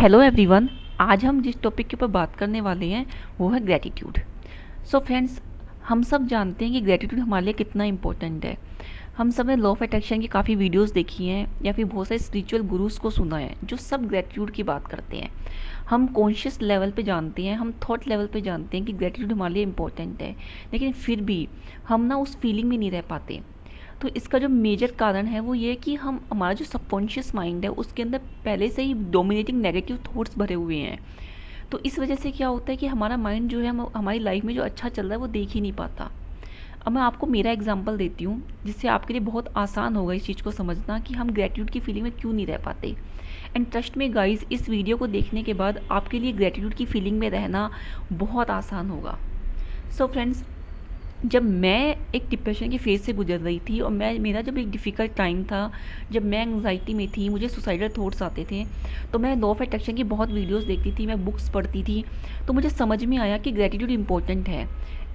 Hello everyone. आज हम जिस टॉपिक के ऊपर बात करने वाले हैं वो है ग्रैटिट्यूड। सो फ्रेंड्स, हम सब जानते हैं कि ग्रैटिट्यूड हमारे लिए कितना इम्पोर्टेंट है। हम सब ने लॉ ऑफ अट्रैक्शन की काफ़ी वीडियोस देखी हैं या फिर बहुत सारे स्पिरिचुअल गुरुज को सुना है जो सब ग्रैटिट्यूड की बात करते हैं। हम कॉन्शियस लेवल पे जानते हैं, हम थॉट लेवल पे जानते हैं कि ग्रैटिट्यूड हमारे लिए इम्पोर्टेंट है, लेकिन फिर भी हम ना उस फीलिंग में नहीं रह पाते। तो इसका जो मेजर कारण है वो ये है कि हम हमारा जो सबकॉन्शियस माइंड है उसके अंदर पहले से ही डोमिनेटिंग नेगेटिव थॉट्स भरे हुए हैं। तो इस वजह से क्या होता है कि हमारा माइंड जो है हमारी लाइफ में जो अच्छा चल रहा है वो देख ही नहीं पाता। अब मैं आपको मेरा एग्जांपल देती हूँ जिससे आपके लिए बहुत आसान होगा इस चीज़ को समझना कि हम ग्रेटिट्यूड की फीलिंग में क्यों नहीं रह पाते। एंड ट्रस्ट में गाइस, इस वीडियो को देखने के बाद आपके लिए ग्रेटिट्यूड की फीलिंग में रहना बहुत आसान होगा। सो फ्रेंड्स, जब मैं एक डिप्रेशन की फेज़ से गुजर रही थी और मेरा जब एक डिफ़िकल्ट टाइम था, जब मैं एंग्जाइटी में थी, मुझे सुसाइडल थॉट्स आते थे, तो मैं लॉ ऑफ अट्रैक्शन की बहुत वीडियोस देखती थी, मैं बुक्स पढ़ती थी। तो मुझे समझ में आया कि ग्रैटिट्यूड इम्पोर्टेंट है।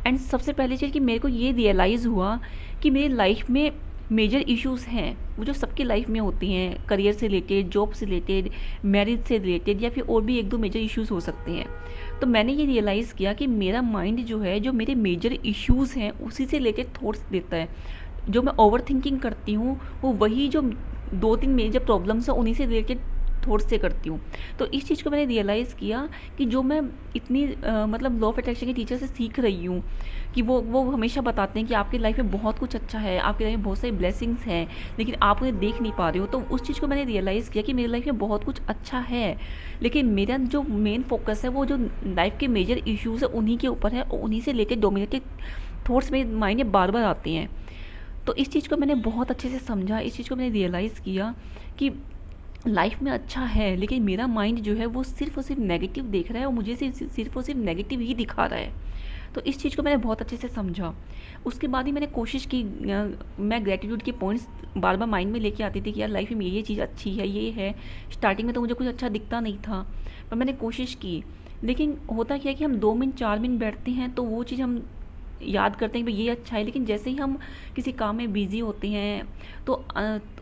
एंड सबसे पहली चीज़ कि मेरे को ये रियलाइज़ हुआ कि मेरी लाइफ में मेजर इश्यूज़ हैं, वो जो सबकी लाइफ में होती हैं, करियर से रिलेटेड, जॉब से रिलेटेड, मैरिज से रिलेटेड, या फिर और भी एक दो मेजर इश्यूज़ हो सकते हैं। तो मैंने ये रियलाइज़ किया कि मेरा माइंड जो है, जो मेरे मेजर इश्यूज़ हैं उसी से रिलेटेड थॉट्स देता है। जो मैं ओवर थिंकिंग करती हूँ वो वही जो दो तीन मेजर प्रॉब्लम्स हैं उन्हीं से रिलेटेड थॉट्स से करती हूँ। तो इस चीज़ को मैंने रियलाइज़ किया कि जो मैं इतनी मतलब लॉ ऑफ अट्रैक्शन के टीचर से सीख रही हूँ कि वो हमेशा बताते हैं कि आपकी लाइफ में बहुत कुछ अच्छा है, आपकी लाइफ में बहुत सारी ब्लेसिंग्स हैं, लेकिन आप उन्हें देख नहीं पा रहे हो। तो उस चीज़ को मैंने रियलाइज़ किया कि मेरी लाइफ में बहुत कुछ अच्छा है, लेकिन मेरा जो मेन फोकस है वो जो लाइफ के मेजर इश्यूज़ है उन्हीं के ऊपर है और उन्हीं से लेकर डोमिनेटेड थॉट्स मेरे माइंड में बार बार आते हैं। तो इस चीज़ को मैंने बहुत अच्छे से समझा, इस चीज़ को मैंने रियलाइज़ किया कि लाइफ में अच्छा है, लेकिन मेरा माइंड जो है वो सिर्फ और सिर्फ नेगेटिव देख रहा है और मुझे सिर्फ और सिर्फ नेगेटिव ही दिखा रहा है। तो इस चीज़ को मैंने बहुत अच्छे से समझा। उसके बाद ही मैंने कोशिश की, मैं ग्रेटिट्यूड के पॉइंट्स बार बार माइंड में लेके आती थी कि यार लाइफ में ये चीज़ अच्छी है, ये है। स्टार्टिंग में तो मुझे कुछ अच्छा दिखता नहीं था, पर मैंने कोशिश की। लेकिन होता क्या है कि हम 2 मिनट 4 मिनट बैठते हैं तो वो चीज़ हम याद करते हैं कि भाई ये अच्छा है, लेकिन जैसे ही हम किसी काम में बिजी होते हैं तो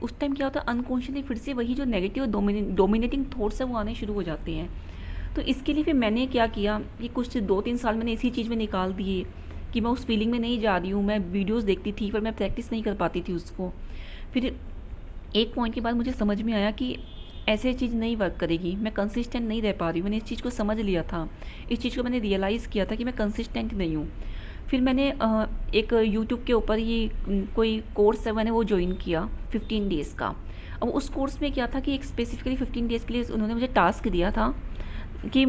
उस टाइम क्या होता है, अनकॉन्शियसली फिर से वही जो नेगेटिव डोमिनेटिंग थॉट्स है वो आने शुरू हो जाते हैं। तो इसके लिए फिर मैंने क्या किया कि कुछ 2-3 साल मैंने इसी चीज़ में निकाल दिए कि मैं उस फीलिंग में नहीं जा रही हूँ। मैं वीडियोस देखती थी पर मैं प्रैक्टिस नहीं कर पाती थी उसको। फिर एक पॉइंट के बाद मुझे समझ में आया कि ऐसे चीज़ नहीं वर्क करेगी, मैं कंसिस्टेंट नहीं रह पा रही हूँ। मैंने इस चीज़ को समझ लिया था, इस चीज़ को मैंने रियलाइज़ किया था कि मैं कंसिस्टेंट नहीं हूँ। फिर मैंने एक यूट्यूब के ऊपर ही कोई कोर्स है, मैंने वो ज्वाइन किया 15 डेज़ का। अब उस कोर्स में क्या था कि एक स्पेसिफिकली 15 डेज़ के लिए उन्होंने मुझे टास्क दिया था कि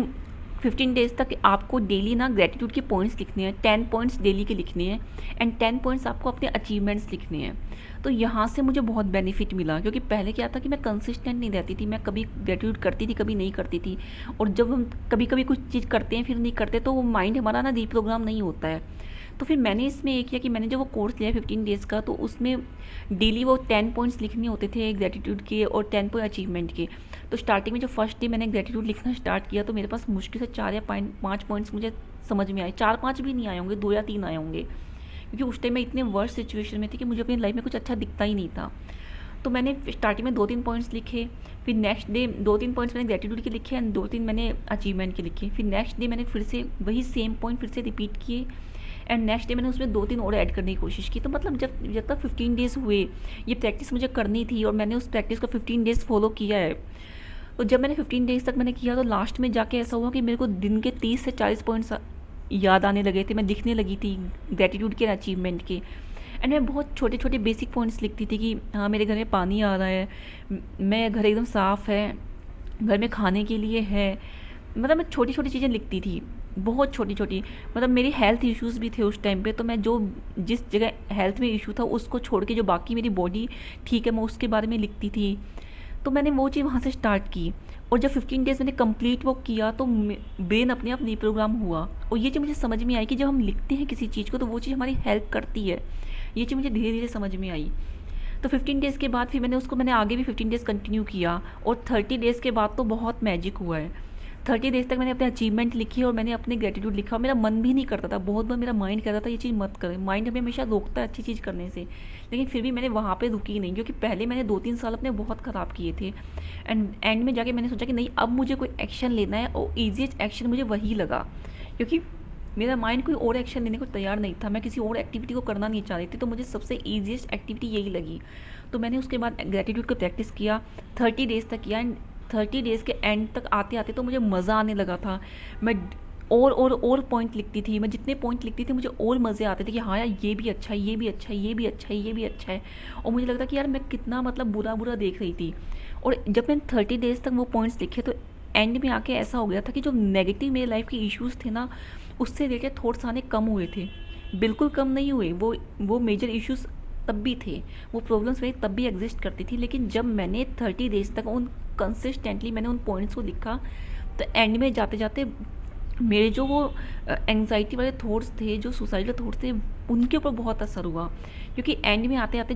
15 डेज़ तक आपको डेली ना ग्रेटिट्यूड के पॉइंट्स लिखने हैं, 10 पॉइंट्स डेली के लिखने हैं एंड 10 पॉइंट्स आपको अपने अचीवमेंट्स लिखने हैं। तो यहाँ से मुझे बहुत बेनिफिट मिला, क्योंकि पहले क्या था कि मैं कंसिस्टेंट नहीं रहती थी, मैं कभी ग्रेटिट्यूड करती थी कभी नहीं करती थी। और जब हम कभी कभी कुछ चीज़ करते हैं फिर नहीं करते तो वो माइंड हमारा ना रीप्रोग्राम नहीं होता है। तो फिर मैंने इसमें ये किया कि मैंने जो वो कोर्स लिया 15 डेज़ का, तो उसमें डेली वो 10 पॉइंट्स लिखने होते थे ग्रेटिट्यूड के और 10 पॉइंट अचीवमेंट के। तो स्टार्टिंग में जो फर्स्ट डे मैंने ग्रेटिट्यूड लिखना स्टार्ट किया तो मेरे पास मुश्किल से 4 या 5 पॉइंट्स मुझे समझ में आए। 4-5 भी नहीं आए होंगे, 2 या 3 आए होंगे, क्योंकि उस टाइम मैं इतने वर्स्ट सिचुएशन में थी कि मुझे अपनी लाइफ में कुछ अच्छा दिखता ही नहीं था। तो मैंने स्टार्टिंग में 2-3 पॉइंट्स लिखे, फिर नेक्स्ट डे 2-3 पॉइंट्स मैंने ग्रेटिट्यूड के लिखे एंड 2-3 मैंने अचीवमेंट के लिखे। फिर नेक्स्ट डे मैंने फिर से वही सेम पॉइंट फिर से रिपीट किए एंड नेक्स्ट डे मैंने उसमें 2-3 और ऐड करने की कोशिश की। तो मतलब जब तक 15 डेज़ हुए, ये प्रैक्टिस मुझे करनी थी और मैंने उस प्रैक्टिस को 15 डेज़ फॉलो किया है। तो जब मैंने 15 डेज़ तक मैंने किया तो लास्ट में जाके ऐसा हुआ कि मेरे को दिन के 30 से 40 पॉइंट्स याद आने लगे थे, मैं दिखने लगी थी ग्रेटिट्यूड के अचीवमेंट के। एंड मैं बहुत छोटे छोटे बेसिक पॉइंट्स लिखती थी कि हाँ मेरे घर में पानी आ रहा है, मैं घर एकदम साफ़ है, घर में खाने के लिए है। मतलब मैं छोटी छोटी चीज़ें लिखती थी, बहुत छोटी छोटी। मतलब मेरी हेल्थ इश्यूज़ भी थे उस टाइम पे, तो मैं जो जिस जगह हेल्थ में इशू था उसको छोड़ के जो बाकी मेरी बॉडी ठीक है मैं उसके बारे में लिखती थी। तो मैंने वो चीज़ वहाँ से स्टार्ट की और जब 15 डेज़ मैंने कंप्लीट वो किया तो ब्रेन अपने आप रीप्रोग्राम हुआ। और ये चीज़ मुझे समझ में आई कि जब हम लिखते हैं किसी चीज़ को तो वो चीज़ हमारी हेल्प करती है। ये चीज़ मुझे धीरे धीरे समझ में आई। तो 15 डेज़ के बाद फिर मैंने आगे भी 15 डेज़ कंटिन्यू किया और 30 डेज़ के बाद तो बहुत मैजिक हुआ है। 30 डेज़ तक मैंने अपने अचीवमेंट लिखी और मैंने अपने ग्रेटिट्यूड लिखा और मेरा मन भी नहीं करता था, बहुत बार मेरा माइंड कहता था ये चीज़ मत करें, माइंड हमें हमेशा रोकता है अच्छी चीज़ करने से, लेकिन फिर भी मैंने वहाँ पे रुकी नहीं, क्योंकि पहले मैंने 2-3 साल अपने बहुत ख़राब किए थे। एंड एंड में जाके मैंने सोचा कि नहीं, अब मुझे कोई एक्शन लेना है, और ईजीएस्ट एक्शन मुझे वही लगा, क्योंकि मेरा माइंड कोई और एक्शन लेने को तैयार नहीं था, मैं किसी और एक्टिविटी को करना नहीं चाह रही थी, तो मुझे सबसे ईजीएस्ट एक्टिविटी यही लगी। तो मैंने उसके बाद ग्रेटिट्यूड को प्रैक्टिस किया, 30 डेज़ तक किया, एंड 30 डेज़ के एंड तक आते आते तो मुझे मज़ा आने लगा था। मैं और पॉइंट लिखती थी, मैं जितने पॉइंट लिखती थी मुझे और मज़े आते थे कि हाँ यार ये भी अच्छा है, ये भी अच्छा है, ये भी अच्छा है, ये भी अच्छा है, और मुझे लगता कि यार मैं कितना मतलब बुरा बुरा देख रही थी। और जब मैंने 30 डेज़ तक वो पॉइंट्स लिखे तो एंड में आके ऐसा हो गया था कि जो नेगेटिव मेरे लाइफ के इश्यूज़ थे ना, उससे रिलेटेड थॉट्स आने कम हुए थे, बिल्कुल कम नहीं हुए, वो मेजर इश्यूज़ तब भी थे, वो प्रॉब्लम्स मेरी तब भी एग्जिस्ट करती थी, लेकिन जब मैंने 30 डेज़ तक उन कंसिस्टेंटली मैंने उन पॉइंट्स को लिखा, तो एंड में जाते जाते मेरे जो वो एंग्जाइटी वाले थॉट्स थे, जो सुसाइडल थॉट्स थे, उनके ऊपर बहुत असर हुआ, क्योंकि एंड में आते आते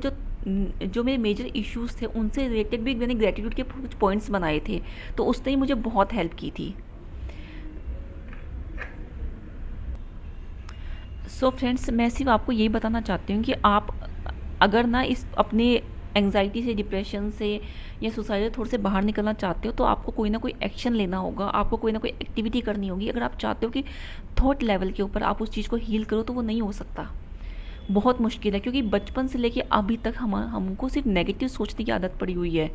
जो मेरे मेजर इश्यूज़ थे उनसे रिलेटेड भी मैंने ग्रेटिट्यूड के कुछ पॉइंट्स बनाए थे, तो उसने ही मुझे बहुत हेल्प की थी। सो फ्रेंड्स, मैं सिर्फ आपको यही बताना चाहती हूँ कि आप अगर ना इस अपने एंग्जाइटी से, डिप्रेशन से या सुसाइडल थॉट से बाहर निकलना चाहते हो, तो आपको कोई ना कोई एक्शन लेना होगा, आपको कोई ना कोई एक्टिविटी करनी होगी। अगर आप चाहते हो कि थॉट लेवल के ऊपर आप उस चीज़ को हील करो, तो वो नहीं हो सकता, बहुत मुश्किल है, क्योंकि बचपन से लेके अभी तक हमको सिर्फ नेगेटिव सोचने की आदत पड़ी हुई है।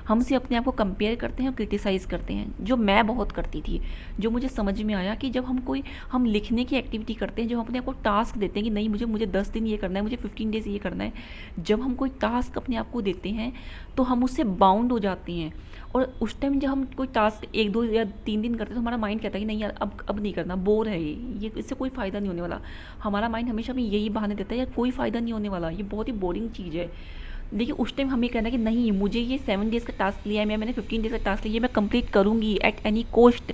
हम सिर्फ अपने आप को कंपेयर करते हैं और क्रिटिसाइज़ करते हैं, जो मैं बहुत करती थी। जो मुझे समझ में आया कि जब हम लिखने की एक्टिविटी करते हैं, जब हम अपने आप को टास्क देते हैं कि नहीं, मुझे 10 दिन ये करना है, मुझे 15 डेज़ ये करना है, जब हम कोई टास्क अपने आप को देते हैं तो हम उससे बाउंड हो जाते हैं। और उस टाइम जब हम कोई टास्क 1, 2 या 3 दिन करते हैं, तो हमारा माइंड कहता है कि नहीं यार, अब नहीं करना, बोर है ये इससे कोई फ़ायदा नहीं होने वाला। हमारा माइंड हमेशा हमें यही बहाने देता है, यार कोई फ़ायदा नहीं होने वाला, ये बहुत ही बोरिंग चीज़ है। देखिए उस टाइम हमें कहना है कि नहीं, मुझे ये 7 डेज़ का टास्क लिया है, मैंने 15 डेज़ का टास्क लिया है, मैं कंप्लीट करूँगी एट एनी कॉस्ट।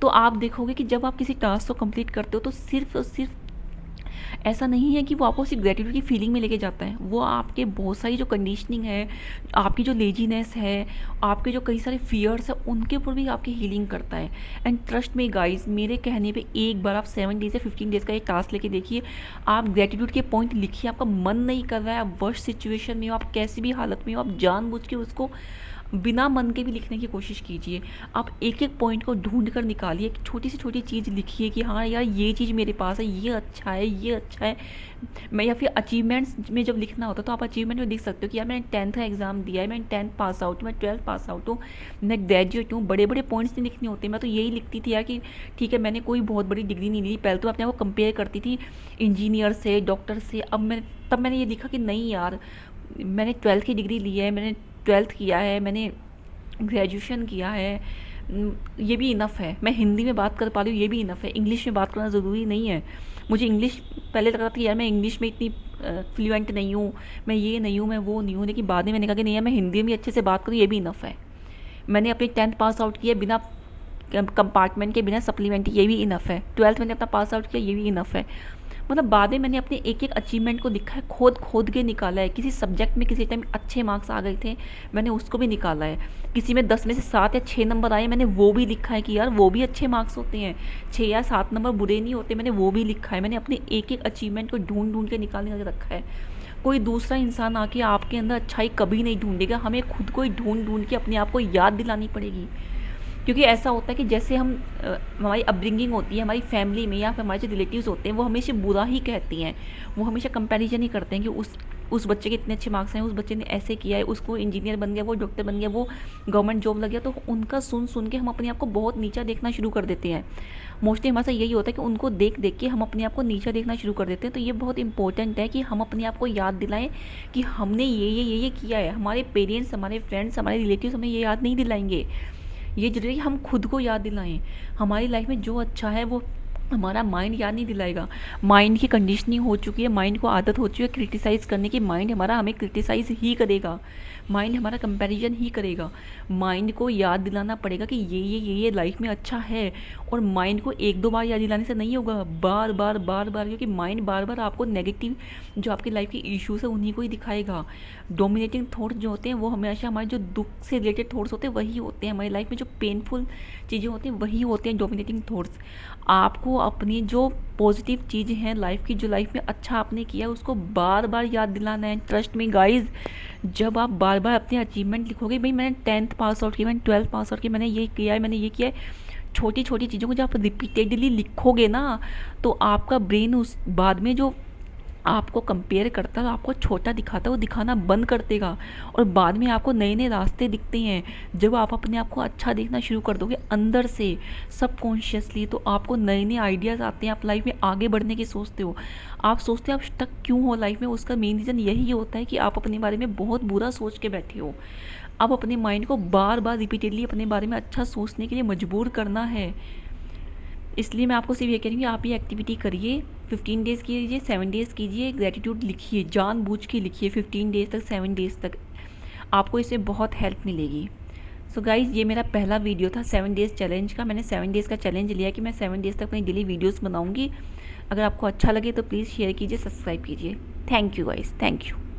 तो आप देखोगे कि जब आप किसी टास्क को कंप्लीट करते हो, तो सिर्फ और सिर्फ ऐसा नहीं है कि वो आपको सिर्फ ग्रेटिट्यूड की फीलिंग में लेके जाता है, वो आपके बहुत सारी जो कंडीशनिंग है, आपकी जो लेजीनेस है, आपके जो कई सारे फियर्स है, उनके ऊपर भी आपकी हीलिंग करता है। एंड ट्रस्ट में गाइज, मेरे कहने पे एक बार आप 7 डेज़ या 15 डेज़ का एक टास्क लेके देखिए, आप ग्रेटिट्यूड के पॉइंट लिखिए, आपका मन नहीं कर रहा है, आप वर्स्ट सिचुएशन में हो, आप कैसी भी हालत में हो, आप जानबूझ के उसको बिना मन के भी लिखने की कोशिश कीजिए। आप एक एक पॉइंट को ढूंढ कर निकालिए, एक छोटी से छोटी चीज़ लिखिए कि हाँ यार ये चीज़ मेरे पास है, ये अच्छा है, ये अच्छा है। मैं या फिर अचीवमेंट्स में जब लिखना होता है, तो आप अचीवमेंट में लिख सकते हो कि यार मैंने 10th का एग्ज़ाम दिया है, मैंने 10th पास आउट, मैं 12th पास आउट हूँ, मैं ग्रेजुएट हूँ। बड़े बड़े पॉइंट्स नहीं लिखने होते, मैं तो यही लिखती थी यार कि ठीक है, मैंने कोई बहुत बड़ी डिग्री नहीं ली। पहले तो मैं अपने आप को कंपेयर करती थी इंजीनियर से, डॉक्टर से। तब मैंने ये लिखा कि नहीं यार, मैंने 12th की डिग्री ली है, मैंने 12th किया है, मैंने ग्रेजुएशन किया है, ये भी इनफ है। मैं हिंदी में बात कर पा रही हूँ, ये भी इनफ है। इंग्लिश में बात करना ज़रूरी नहीं है। मुझे इंग्लिश पहले लग रहा था कि यार मैं इंग्लिश में इतनी फ्लुएंट नहीं हूँ, मैं ये नहीं हूँ, मैं वो नहीं हूँ, लेकिन बाद में मैंने कहा कि नहीं यार, मैं हिंदी में अच्छे से बात करूँ, ये भी इनफ है। मैंने अपनी 10th पास आउट किया बिना कंपार्टमेंट के, बिना सप्लीमेंट, ये भी इनफ है। 12th मैंने अपना पास आउट किया, ये भी इनफ है। मतलब बाद में मैंने अपने एक एक अचीवमेंट को लिखा है, खोद खोद के निकाला है। किसी सब्जेक्ट में किसी टाइम अच्छे मार्क्स आ गए थे, मैंने उसको भी निकाला है। किसी में 10 में से 7 या 6 नंबर आए, मैंने वो भी लिखा है कि यार वो भी अच्छे मार्क्स होते हैं, 6 या 7 नंबर बुरे नहीं होते, मैंने वो भी लिखा है। मैंने अपने एक एक अचीवमेंट को ढूंढ ढूंढ के निकालने का रखा है। कोई दूसरा इंसान आके आपके अंदर अच्छाई कभी नहीं ढूंढेगा, हमें खुद को ही ढूंढ ढूंढ के अपने आप को याद दिलानी पड़ेगी। क्योंकि ऐसा होता है कि जैसे हमारी अपब्रिंगिंग होती है, हमारी फैमिली में या फिर हमारे जो रिलेटिव्स होते हैं, वो हमेशा बुरा ही कहती हैं, वो हमेशा कंपैरिजन ही करते हैं कि उस बच्चे के इतने अच्छे मार्क्स हैं, उस बच्चे ने ऐसे किया है, उसको इंजीनियर बन गया, वो डॉक्टर बन गया, वो गवर्नमेंट जॉब लग गया। तो उनका सुन सुन के हम अपने आप को बहुत नीचा देखना शुरू कर देते हैं। मोस्टली हमारे साथ यही होता है कि उनको देख देख के हम अपने आप को नीचा देखना शुरू कर देते हैं। तो ये बहुत इंपॉर्टेंट है कि हम अपने आप को याद दिलाएं कि हमने ये किया है। हमारे पेरेंट्स, हमारे फ्रेंड्स, हमारे रिलेटिव्स हमें ये याद नहीं दिलाएंगे। ये ज़रूरी है कि हम खुद को याद दिलाएं। हमारी लाइफ में जो अच्छा है वो हमारा माइंड याद नहीं दिलाएगा। माइंड की कंडीशनिंग हो चुकी है, माइंड को आदत हो चुकी है क्रिटिसाइज़ करने की। माइंड हमारा हमें क्रिटिसाइज़ ही करेगा, माइंड हमारा कंपैरिजन ही करेगा। माइंड को याद दिलाना पड़ेगा कि ये लाइफ में अच्छा है। और माइंड को एक दो बार याद दिलाने से नहीं होगा, बार बार बार बार, क्योंकि माइंड बार बार आपको नेगेटिव जो आपकी लाइफ के इश्यूज़ है उन्हीं को ही दिखाएगा। डोमिनेटिंग थॉट्स जो होते हैं वो हमेशा हमारे जो दुख से रिलेटेड थॉट्स होते हैं वही होते हैं। हमारी लाइफ में जो पेनफुल चीज़ें होती हैं वही होते हैं डोमिनेटिंग थॉट्स। आपको अपनी जो पॉजिटिव चीज़ें हैं लाइफ की, जो लाइफ में अच्छा आपने किया है, उसको बार बार याद दिलाना है। ट्रस्ट मी गाइज, जब आप बार बार अपने अचीवमेंट लिखोगे, भाई मैंने 10th पास आउट की, मैंने 12th पास आउट की, मैंने ये किया है, मैंने ये किया है, छोटी छोटी चीज़ों को जब आप रिपीटेडली लिखोगे ना, तो आपका ब्रेन उस बाद में जो आपको कंपेयर करता है, आपको छोटा दिखाता है, वो दिखाना बंद कर देगा। और बाद में आपको नए नए रास्ते दिखते हैं। जब आप अपने आप को अच्छा देखना शुरू कर दोगे अंदर से, सबकॉन्शियसली, तो आपको नए नए आइडियाज़ आते हैं। आप लाइफ में आगे बढ़ने की सोचते हो। आप सोचते हो आप स्टक क्यों हो लाइफ में, उसका मेन रीज़न यही होता है कि आप अपने बारे में बहुत बुरा सोच के बैठे हो। अब अपने माइंड को बार बार रिपीटेडली अपने बारे में अच्छा सोचने के लिए मजबूर करना है। इसलिए मैं आपको सिर्फ ये कह रही हूँ कि आप ये एक्टिविटी करिए। 15 डेज़ कीजिए, 7 डेज़ कीजिए, ग्रेटिट्यूड लिखिए, जानबूझ के लिखिए 15 डेज़ तक, 7 डेज़ तक। आपको इससे बहुत हेल्प मिलेगी। सो गाइज़, ये मेरा पहला वीडियो था 7 डेज़ चैलेंज का। मैंने 7 डेज़ का चैलेंज लिया कि मैं 7 डेज़ तक अपनी डेली वीडियोज़ बनाऊँगी। अगर आपको अच्छा लगे तो प्लीज़ शेयर कीजिए, सब्सक्राइब कीजिए। Thank you guys, thank you.